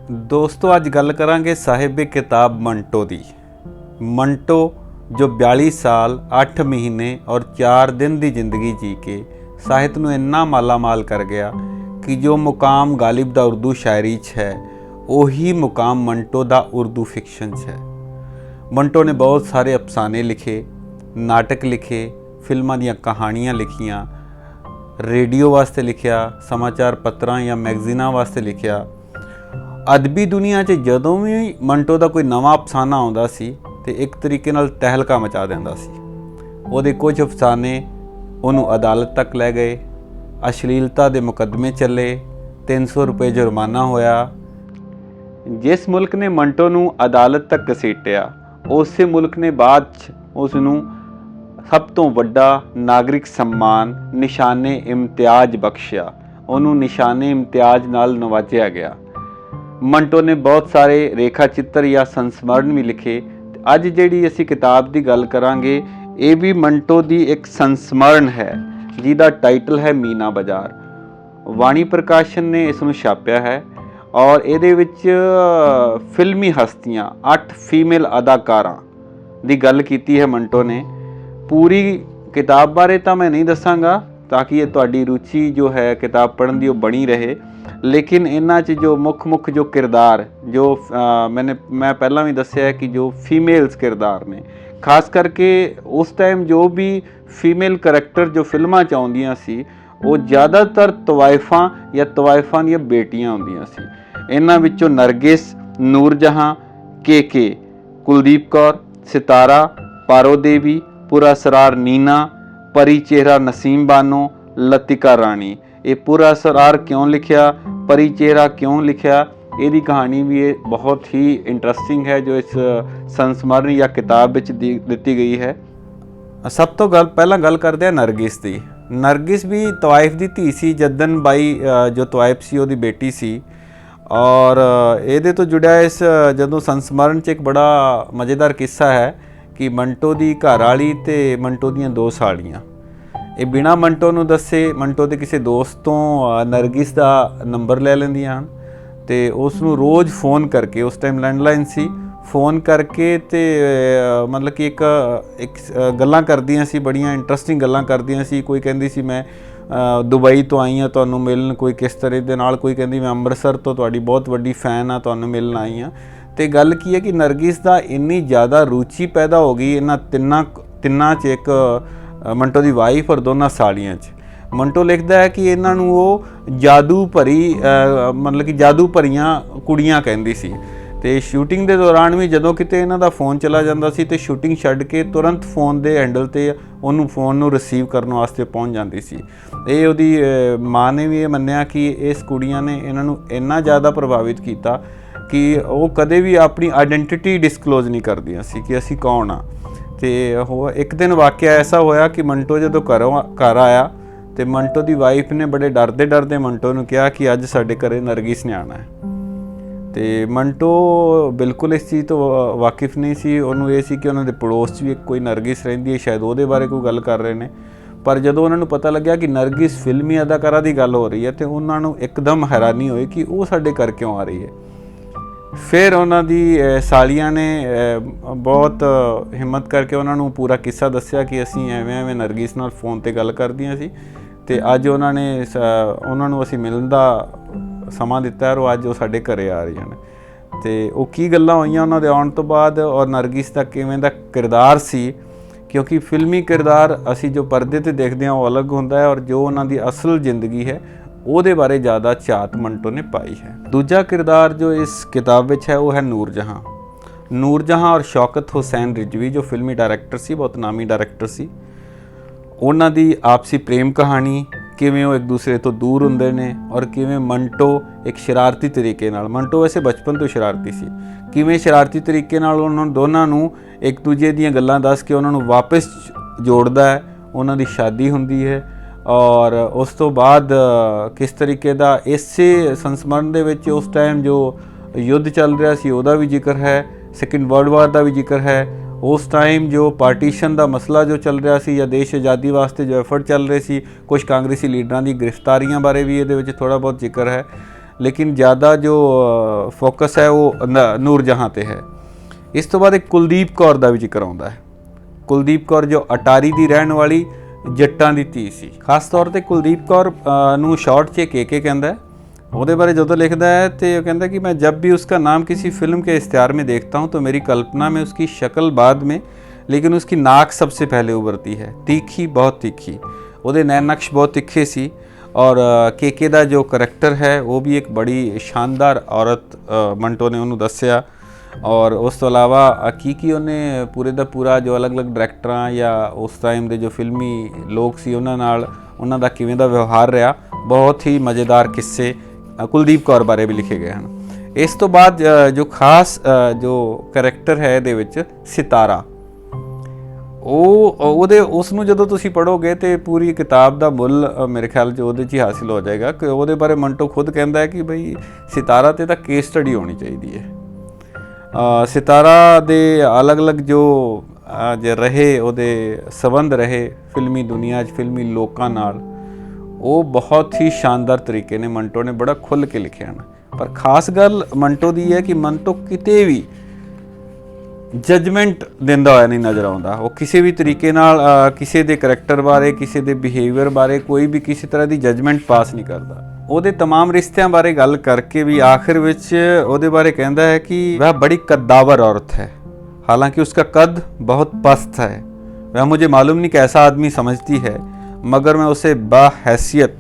दोस्तों अज गल करांगे साहिब किताब मंटो दी। मंटो जो 42 साल 8 महीने और 4 दिन की जिंदगी जी के ਸਾਹਿਤ ਨੂੰ ਇੰਨਾ ਮਾਲਾਮਾਲ कर गया कि जो मुकाम गालिब दा उर्दू शायरी च है वही मुकाम मंटो दा उर्दू फिक्शन च है। मंटो ने बहुत सारे अफसाने लिखे, नाटक लिखे, फिल्मां दियां कहानियां लिखियां, रेडियो वास्ते लिखिया, समाचार पत्रां या मैगजीनां वास्ते लिखिया। अदबी दुनिया च जदों भी मंटो का कोई नवा अफसाना आउंदा सी ते एक तरीके नाल तहलका मचा दिंदा सी। उहदे कुछ अफसाने उन्होंने अदालत तक लै गए, अश्लीलता के मुकदमे चले, 300 रुपये जुर्माना होया। जिस मुल्क ने मंटो नूं अदालत तक घसीटिया उस मुल्क ने बाद उसनूं सब तो वड्डा नागरिक सम्मान निशाने इम्तियाज बख्शिया। उन्होंने निशाने इम्तियाज नाल नवाजिया गया। मंटो ने बहुत सारे रेखा चित्र या संस्मरण भी लिखे। अज जिहड़ी असीं किताब की गल करांगे ये भी मंटो की एक संस्मरण है जिसका टाइटल है मीना बाजार। वाणी प्रकाशन ने इसनूं छापिया है और ये फिल्मी हस्तियां 8 फीमेल अदाकारां की गल कीती है मंटो ने। पूरी किताब बारे तो मैं नहीं दसांगा ताकि ये तुहाडी रुचि जो है किताब पढ़न की बनी रहे, लेकिन इन्हां च जो मुख जो किरदार जो मैं पहला भी दस्या है कि जो फीमेल्स किरदार ने, खास करके उस टाइम जो भी फीमेल करैक्टर जो फिल्मां च आउंदियां सी वो ज़्यादातर तवाइफां या तवाइफां दी बेटियां होंदियां सी। इन्हां विचों नरगिस, नूरजहां, के कुलदीप कौर, सितारा, पारो देवी, पूरा सरार नीना, परी चेहरा नसीम बानो, लतिका रानी। ये पूरा सरार क्यों लिखिया, परी चेहरा क्यों लिखिया, यदी कहानी भी ये बहुत ही इंटरस्टिंग है जो इस संस्मरण या किताब में दी गई है। सब तो पहला गल करते हैं नरगिस की। नरगिस भी तवाइफ की धी सी। जद्दन बाई जो तवाइफ सी उहदी बेटी सी और ये तो जुड़िया इस जदों संस्मरण च एक बड़ा मज़ेदार किस्सा है कि मंटो की घरवाली ते मंटो दीयां 2 सालियां ये बिना मंटो नूं दसे मंटो के किसी दोस्त तो नरगिस का नंबर ले लैंदियां हन ते उसनूं रोज़ फोन करके, उस टाइम लैंडलाइन सी, फोन करके ते मतलब कि एक गल्लां करदियां सी, बड़ियां इंटरस्टिंग गल्लां करदियां सी। कोई कहंदी सी मैं दुबई तो आई हाँ तुहानूं मिलन, कोई किस तरह दे नाल, कोई कहंदी मैं अंमृतसर तो तुहाडी बहुत वड्डी फैन हाँ तुहानूं मिलन आई हाँ। तो गल की है कि नरगिस का इन्नी ज़्यादा रुचि पैदा हो गई इन्हां तिन्नां च, एक मंटो की वाइफ और दोनों सालियां च। मंटो लिखता है कि इन्हां नूं वो जादू भरी मतलब कि जादू भरियां कुड़ियां कहंदी सी। ते शूटिंग के दौरान भी जदों किते इन्हां दा फोन चला जांदा सी ते शूटिंग छड्ड के तुरंत फोन के हैंडल ते उन्होंने फोन नूं रिसीव करने वास्ते पहुँच जाती सी। ये उहदी माँ ने भी ये मन्निया कि इस कुड़ियां ने इन्हां नूं इन्ना ज़्यादा प्रभावित किया कि वो कदे भी अपनी आइडेंटिटी डिस्कलोज नहीं करदियां सी कि असी कौन हाँ। तो एक दिन वाक़या ऐसा होया कि मंटो जो घर आया तो मंटो की वाइफ ने बड़े डरते मंटो नूं कहा कि अज साडे घरे नरगिस ने आना है। तो मंटो बिल्कुल इस चीज़ तो वाकिफ नहीं सी। उन्होंने ये सी कि उन्होंने पड़ोस च भी कोई नरगिस रहिंदी है, शायद वो बारे कोई गल कर रहे हैं। पर जदों उन्होंने पता लग्या कि नरगिस फिल्मी अदाकारा की गल हो रही है तो उन्होंने एकदम हैरानी हुई कि वो साडे घर क्यों आ रही है। फिर उन्होंने सालियां ने बहुत हिम्मत करके उन्होंने पूरा किस्सा दस्या कि असी एवें नरगिस नाल फोन ते गल करदियां सी ते अज उन्होंने असी मिलण दा समा दिता और अज वो साडे घरे आ रही हैं। तो वो की गल्लां होईयां उन्हां दे आउण तो बाद और नरगिस दा किवें दा किरदार सी, क्योंकि फिल्मी किरदार असी जो परदे ते देखते हैं वो अलग होंदा है और जो उन्हां दी असल जिंदगी है ਉਹਦੇ बारे ज़्यादा झात मंटो ने पाई है। दूजा किरदार जो इस किताब में है वो है नूरजहां। नूरजहां और शौकत हुसैन रिजवी जो फिल्मी डायरैक्टर सी, बहुत नामी डायरैक्टर सी, उन्हां दी आपसी प्रेम कहानी, किवें वो एक दूसरे तो दूर हुंदे ने और किवें मंटो एक शरारती तरीके नाल, मंटो वैसे बचपन तो शरारती सी, किवें शरारती तरीके नाल उन्हां दोनां नूं एक दूजे दीयां गल्लां दस के उन्हां नूं वापस जोड़दा है। उन्हां दी शादी हुंदी है और उस तो बाद किस तरीके का इसे संस्मरण दे विच उस टाइम जो युद्ध चल रहा सी उहदा भी जिक्र है, सैकेंड वर्ल्ड वार का भी जिक्र है। उस टाइम जो पार्टीशन का मसला जो चल रहा सी या देश आज़ादी वास्ते जो एफर्ट चल रहे सी, कुछ कांग्रेसी लीडरां दी गिरफ्तारियां बारे भी ये थोड़ा बहुत जिक्र है। लेकिन ज़्यादा जो फोकस है वो ਨੂਰਜਹਾਂ ਤੇ ਹੈ। ਇਸ ਤੋਂ ਬਾਅਦ ਇੱਕ ਕੁਲਦੀਪ ਕੌਰ ਦਾ ਵੀ ਜ਼ਿਕਰ ਆਉਂਦਾ ਹੈ। ਕੁਲਦੀਪ ਕੌਰ ਜੋ ਅਟਾਰੀ ਦੀ ਰਹਿਣ ਵਾਲੀ ਜੱਟਾਂ ਦੀ ਧੀ ਸੀ। ਖਾਸ ਤੌਰ ਤੇ ਕੁਲਦੀਪ ਕੌਰ ਨੂੰ ਸ਼ਾਰਟ 'ਚ ਕੇ ਕਹਿੰਦਾ है। ਉਹਦੇ ਬਾਰੇ ਜਦੋਂ ਲਿਖਦਾ है तो वो कहता है कि मैं जब भी उसका नाम किसी फिल्म के इश्तिहार में देखता हूँ तो मेरी कल्पना में उसकी शक्ल बाद में, लेकिन उसकी नाक सबसे पहले उभरती है, तीखी, बहुत तीखी। ਉਹਦੇ नैन नक्श बहुत ਤਿੱਖੇ ਸੀ। और के ਦਾ जो करैक्टर है वो भी एक बड़ी शानदार औरत ਮੰਟੋ ने ਉਹਨੂੰ ਦੱਸਿਆ। और उस तो इलावा की उन्हें पूरे का पूरा जो अलग अलग डायरैक्टर या उस टाइम के जो फिल्मी लोग सी उन्होंने का किवें दा व्यवहार रहा, बहुत ही मज़ेदार किस्से कुलदीप कौर बारे भी लिखे गए हैं। इस तो बाद जो खास जो करैक्टर है ये विच सितारा, उसनूं जदों तुसीं पढ़ोगे तो पूरी किताब का मुल मेरे ख्याल च उहदे च ही हासिल हो जाएगा कि उहदे बारे मंटो खुद कहता है कि बई सितारा ते तां केस स्टडी होनी चाहिए है। सितारा दे अलग अलग जो रहे उहदे संबंध रहे फिल्मी दुनिया फिल्मी लोकां नाल, वो बहुत ही शानदार तरीके ने मंटो ने बड़ा खुल के लिखे हैं। पर खास गल मंटो दी है कि मंटो किते भी जजमेंट दिंदा होया नहीं नज़र आउंदा। वो किसी भी तरीके नाल किसी दे करैक्टर बारे, किसी दे बिहेवियर बारे कोई भी किसी तरह की जजमेंट पास नहीं करता। ਉਹਦੇ तमाम रिश्तियां बारे गल करके भी आखिर विच ਉਹਦੇ बारे कहता है कि वह बड़ी कद्दावर औरत है, हालांकि उसका कद बहुत पस्त है। वह मुझे मालूम नहीं कैसा आदमी समझती है, मगर मैं उसे बाहैसियत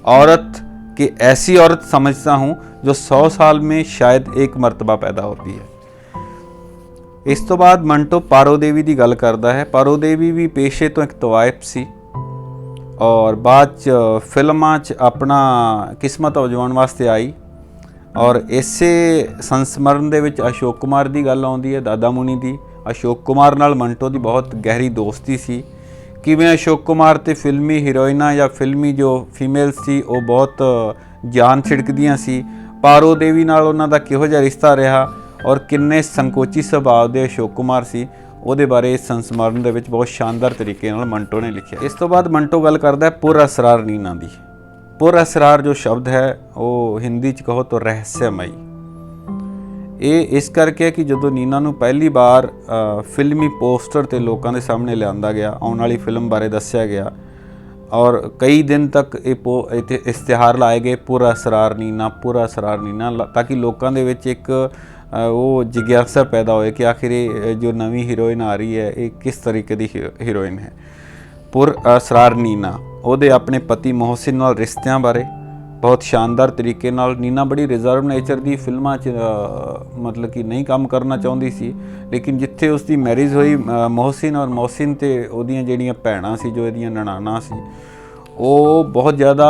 औरत की ऐसी औरत समझता हूँ जो 100 साल में शायद एक मरतबा पैदा होती है। इस तो बाद मंटो पारो देवी की गल करता है। पारो देवी भी पेशे तो एक तवाइफ सी और बाद फिल्मां च अपना किस्मत अजमाउण वास्ते आई। और इसे संस्मरण दे विच अशोक कुमार की गल आउंदी है, दादा मुनी की। अशोक कुमार नाल मंटो की बहुत गहरी दोस्ती सी। किवें अशोक कुमार ते फिल्मी हीरोइना या फिल्मी जो फीमेल्स सी वो बहुत जान छिड़कदियां सी। पारो देवी नाल उन्हां दा किहो जिहा रिश्ता रहा और किन्ने संकोची सुभाव दे अशोक कुमार सी, ਉਹਦੇ ਬਾਰੇ ਇਸ ਸੰਸਮਰਨ ਦੇ ਵਿੱਚ ਬਹੁਤ ਸ਼ਾਨਦਾਰ ਤਰੀਕੇ ਨਾਲ ਮੰਟੋ ਨੇ ਲਿਖਿਆ। ਇਸ ਤੋਂ ਬਾਅਦ ਮੰਟੋ ਗੱਲ ਕਰਦਾ ਹੈ ਪੁਰ ਅਸਰਾਰ ਨੀਨਾ ਦੀ। ਪੁਰ ਅਸਰਾਰ ਜੋ ਸ਼ਬਦ ਹੈ ਉਹ ਹਿੰਦੀ 'ਚ ਕਹੋ ਤਾਂ ਰਹੱਸਮਈ। ਇਹ ਇਸ ਕਰਕੇ ਕਿ ਜਦੋਂ ਨੀਨਾ ਨੂੰ ਪਹਿਲੀ ਵਾਰ ਫਿਲਮੀ ਪੋਸਟਰ ਤੇ ਲੋਕਾਂ ਦੇ ਸਾਹਮਣੇ ਲਿਆਂਦਾ ਗਿਆ, ਆਉਣ ਵਾਲੀ ਫਿਲਮ ਬਾਰੇ ਦੱਸਿਆ ਗਿਆ और कई दिन तक ये इश्तिहार लाए गए पुर असरार नीना, पुर असरार नीना, ताकि लोगों के विच एक वो जिज्ञासा पैदा होए कि आखिर ये जो नवी हीरोइन आ रही है ये किस तरीके की हीरोइन है। पुर असरार नीना ਉਹਦੇ अपने पति मोहसिन नाल रिश्तियां बारे बहुत शानदार तरीके नाल। नीना बड़ी रिजर्व नेचर की फिल्मां च मतलब कि नहीं काम करना चाहती सी, लेकिन जिथे उसकी मैरिज हुई मोहसिन और मोहसिन ते ओदियां जिहड़ियां भैणां सी जो इहदियां ननाना सी वो बहुत ज़्यादा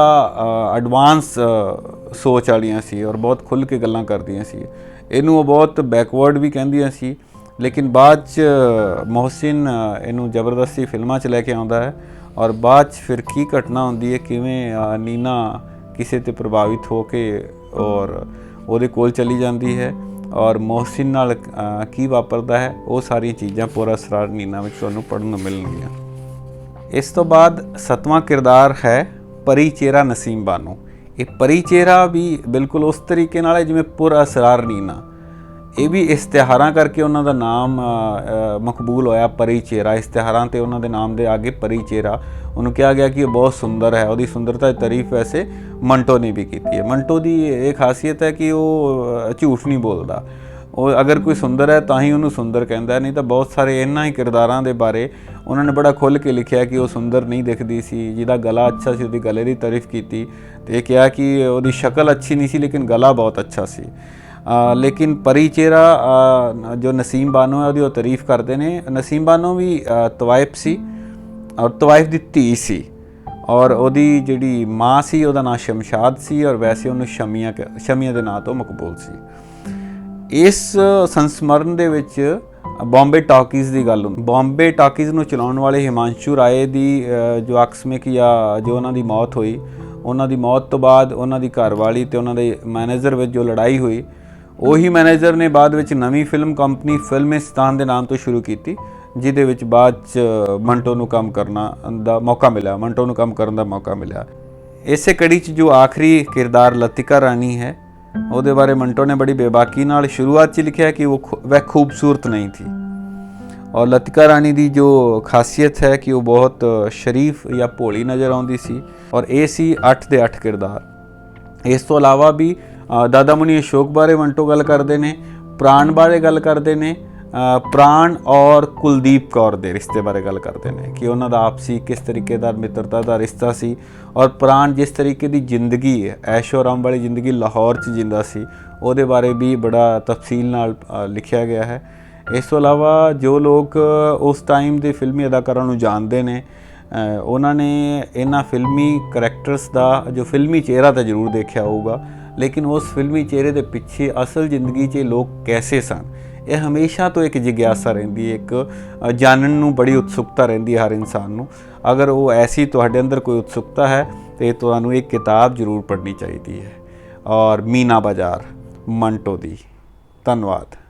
एडवांस सोच वालियां सी और बहुत खुल के गल्लां करदियां सी। इनू बहुत बैकवर्ड भी कहिंदियां सी, लेकिन बाद च मोहसिन इनू जबरदस्ती फिल्मां च लैके आउंदा है और बाद च फिर की घटना हुंदी है किवें नीना किसी ते प्रभावित हो के और ਉਹਦੇ ਕੋਲ चली जाती है और मोहसिन नाल की वापरदा है वो सारी चीज़ां पुर असरार नीना विच तुहानूं पढ़न नूं मिलणगीਆਂ। इस तो बाद 7वां किरदार है परी चेहरा नसीम बानो। ये परी चेहरा भी बिल्कुल उस तरीके नाल है जिवें पुर असरार नीना। ये भी इश्तिहारां करके उन्हां दा नाम मकबूल होया परी चेहरा। इश्तिहारां ते उन्हां दे नाम दे आगे परी चेहरा उन्होंने कहा गया कि बहुत सुंदर है। उसकी सुंदरता की तारीफ वैसे मंटो ने भी की है। मंटो की ये खासियत है कि वो झूठ नहीं बोलता। वो अगर कोई सुंदर है तो ही उन्होंने सुंदर कहता है, नहीं तो बहुत सारे इन्होंने ही किरदारां दे बारे उन्होंने बड़ा खुल के लिखा कि वो सुंदर नहीं दिखती सी, जिहदा गला अच्छा सी उसदी गले की तारीफ की तो ये कहा कि उसकी शक्ल अच्छी नहीं सी लेकिन गला बहुत अच्छा सी। लेकिन परी चेहरा जो नसीम बानो है वो तारीफ करते हैं। नसीम बानो भी तवाइफ सी और तवाइफ की धी सी और ਉਹਦੀ ਜਿਹੜੀ ਮਾਂ ਸੀ ਉਹਦਾ ਨਾਂ ਸ਼ਮਸ਼ਾਦ ਸੀ और वैसे ਉਹਨੂੰ ਸ਼ਮੀਆਂ ਦੇ ਨਾਂ ਤੋਂ ਮਕਬੂਲ ਸੀ। ਇਸ ਸੰਸਮਰਨ ਦੇ ਵਿੱਚ बॉम्बे टॉकीज़ की गल ਹੁੰਦੀ। बॉम्बे टॉकीज़ ਨੂੰ ਚਲਾਉਣ ਵਾਲੇ ਹਿਮਾਂਸ਼ੂ ਰਾਏ ਦੀ ਜੋ ਆਕਸਮਿਕ ਜਾਂ ਜੋ ਉਹਨਾਂ ਦੀ ਮੌਤ ਹੋਈ, ਉਹਨਾਂ ਦੀ ਮੌਤ ਤੋਂ ਬਾਅਦ ਉਹਨਾਂ ਦੀ ਘਰਵਾਲੀ ਤੇ ਉਹਨਾਂ ਦੇ ਮੈਨੇਜਰ ਵਿੱਚ ਜੋ ਲੜਾਈ ਹੋਈ, ਉਹੀ ਮੈਨੇਜਰ ਨੇ ਬਾਅਦ ਵਿੱਚ ਨਵੀਂ ਫਿਲਮ ਕੰਪਨੀ ਫਿਲਮਿਸਤਾਨ ਦੇ ਨਾਮ ਤੋਂ ਸ਼ੁਰੂ ਕੀਤੀ, ਜਿਹਦੇ ਵਿੱਚ ਬਾਅਦ 'ਚ ਮੰਟੋ ਨੂੰ ਕੰਮ ਕਰਨ ਦਾ ਮੌਕਾ ਮਿਲਿਆ। ਇਸੇ ਕੜੀ 'ਚ ਜੋ ਆਖਰੀ ਕਿਰਦਾਰ ਲਤਿਕਾ ਰਾਣੀ ਹੈ ਉਹਦੇ ਬਾਰੇ ਮੰਟੋ ने बड़ी बेबाकी नाल शुरुआत 'ਚ लिखा कि वह खूबसूरत नहीं थी। और लतिका रानी की जो खासियत है कि वो बहुत शरीफ या भोली नज़र आती सी और ये सी 8 ਦੇ 8 किरदार। इस तो इलावा भी दादा मुनी अशोक बारे मंटो गल करते हैं, प्राण बारे गल करते हैं, प्राण और कुलदीप कौर के रिश्ते बारे गल करते हैं कि उन्हों का आपसी किस तरीके का मित्रता का रिश्ता सी और प्राण जिस तरीके की जिंदगी ऐशो आराम वाली जिंदगी लाहौर च जिंदा सी ਉਹਦੇ बारे भी बड़ा तफसील नाल लिखा गया है। इस तो इलावा जो लोग उस टाइम के फिल्मी अदाकारां नूं जानते हैं उन्होंने इन्हां फिल्मी करैक्टर्स का जो फिल्मी चेहरा तो जरूर देखा होगा, लेकिन उस फिल्मी चेहरे के पिछे असल जिंदगी 'च लोग कैसे सन ये हमेशा तो एक जिग्यासा रहिंदी है, एक जानन नूं बड़ी उत्सुकता रहिंदी है हर इंसान नूं। अगर वो ऐसी तुहाडे अंदर कोई उत्सुकता है तो तुहानूं एक किताब जरूर पढ़नी चाहिए है। और मीना बाज़ार मंटो दी। धन्यवाद।